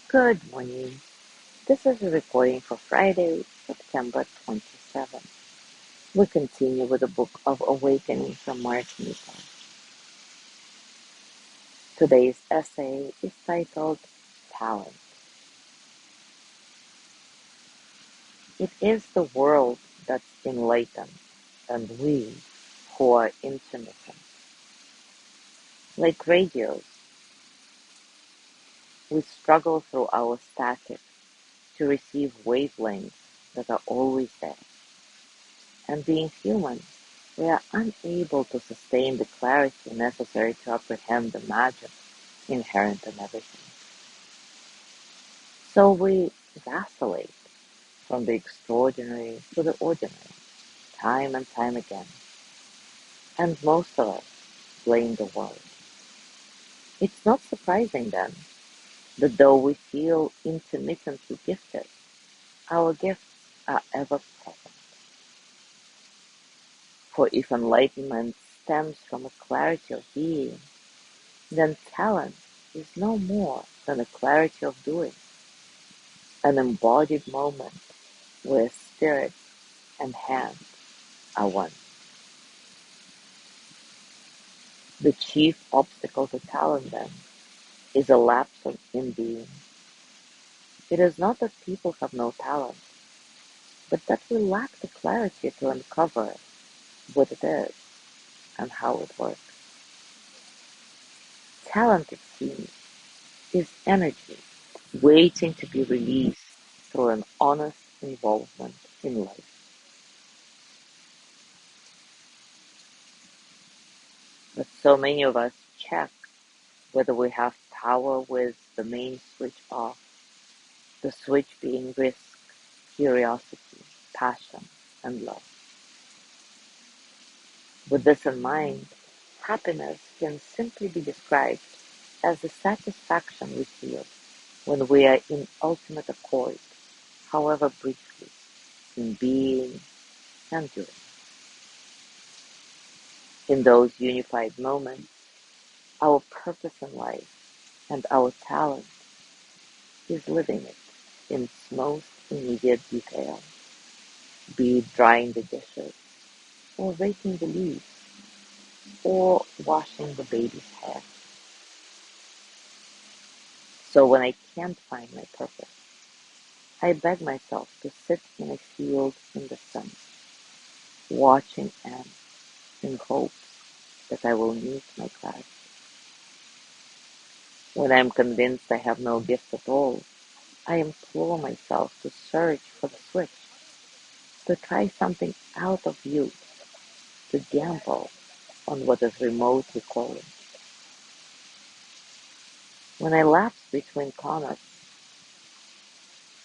Good morning. This is a recording for Friday, September 27th. We continue with the Book of Awakening from Mark Nita. Today's essay is titled Talent. It is the world that's enlightened, and we who are intermittent. Like radios, we struggle through our static to receive wavelengths that are always there. And being human, we are unable to sustain the clarity necessary to apprehend the magic inherent in everything. So we vacillate from the extraordinary to the ordinary, time and time again, and most of us blame the world. It's not surprising then that though we feel intermittently gifted, our gifts are ever present. For if enlightenment stems from a clarity of being, then talent is no more than a clarity of doing, an embodied moment where spirit and hand are one. The chief obstacle to talent, then, is a lapse in being. It is not that people have no talent, but that we lack the clarity to uncover what it is and how it works. Talent, it seems, is energy waiting to be released through an honest involvement in life. But so many of us check whether we have power with the main switch off, the switch being risk, curiosity, passion, and love. With this in mind, happiness can simply be described as the satisfaction we feel when we are in ultimate accord, however briefly, in being and doing. In those unified moments, our purpose in life and our talent is living it in its most immediate detail, be it drying the dishes, or raking the leaves, or washing the baby's hair. So when I can't find my purpose, I beg myself to sit in a field in the sun, watching ants in hopes that I will meet my class. When I am convinced I have no gift at all, I implore myself to search for the switch, to try something out of youth, to gamble on what is remotely calling. When I lapse between comets,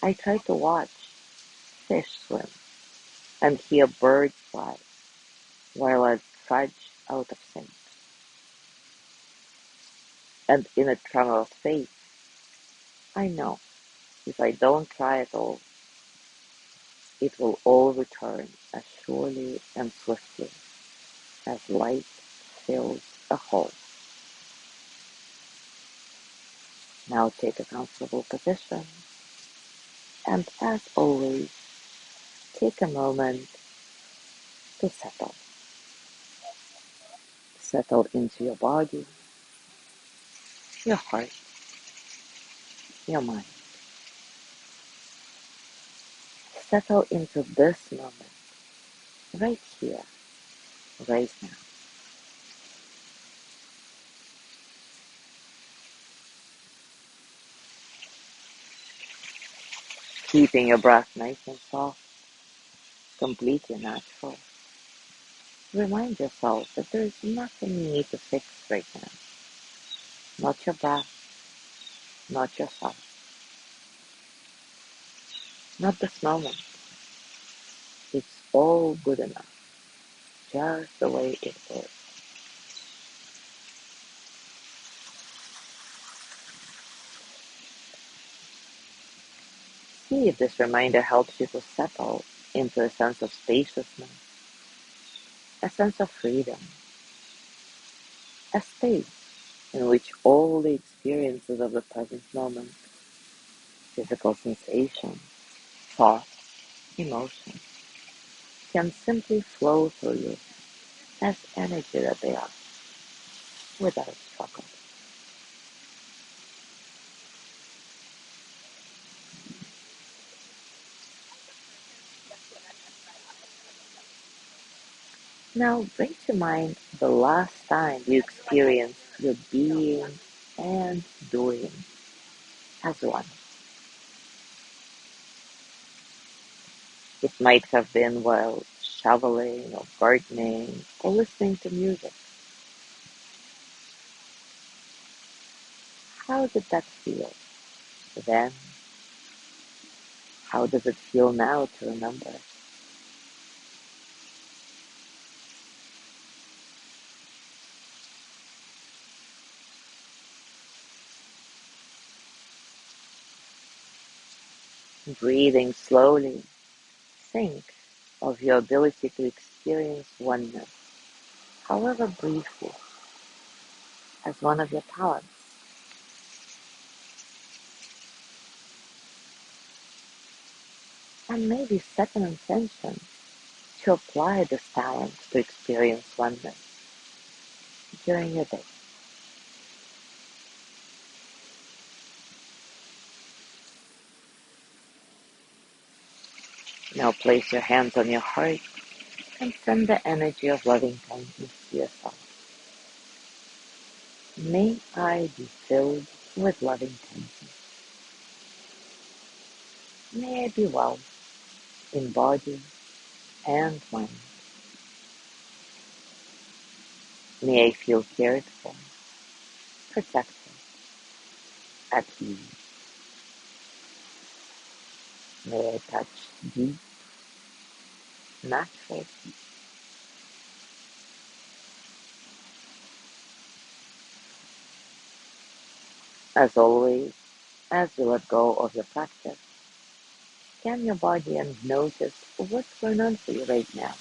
I try to watch fish swim and hear birds fly while I trudge out of sync. And in a tremor of faith, I know if I don't try at all, it will all return as surely and swiftly as light fills a hole. Now take a comfortable position, and as always, take a moment to settle. Settle into your body, your heart, your mind. Settle into this moment, right here, right now. Keeping your breath nice and soft, completely natural. Remind yourself that there is nothing you need to fix right now. Not your breath, not yourself, not this moment. It's all good enough, just the way it is. See if this reminder helps you to settle into a sense of spaciousness, a sense of freedom, a space in which all the experiences of the present moment Physical sensation, thought, emotion can simply flow through you as energy that they are, without struggle. Now bring to mind the last time you experienced your being and doing as one. It might have been while shoveling or gardening or listening to music. How did that feel then? How does it feel now to remember? Breathing slowly, think of your ability to experience oneness, however briefly, as one of your talents. And maybe set an intention to apply this talent to experience oneness during your day. Now place your hands on your heart and send the energy of loving kindness to yourself. May I be filled with loving kindness. May I be well in body and mind. May I feel cared for, protected, at ease. May I touch deep, natural peace. As always, as you let go of your practice, scan your body and notice what's going on for you right now,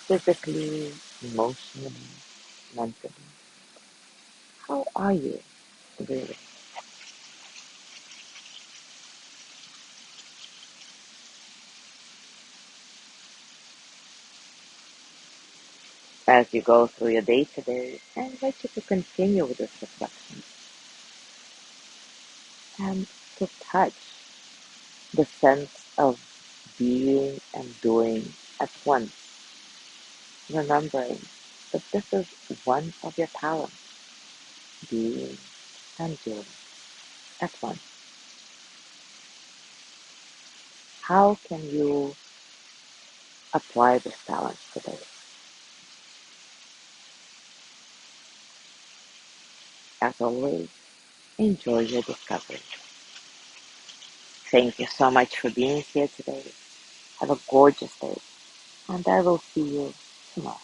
physically, emotionally, mentally. How are you really? As you go through your day today, I invite you to continue with this reflection and to touch the sense of being and doing at once, remembering that this is one of your talents, being and doing at once. How can you apply this talent today? As always, enjoy your discovery. Thank you so much for being here today. Have a gorgeous day, and I will see you tomorrow.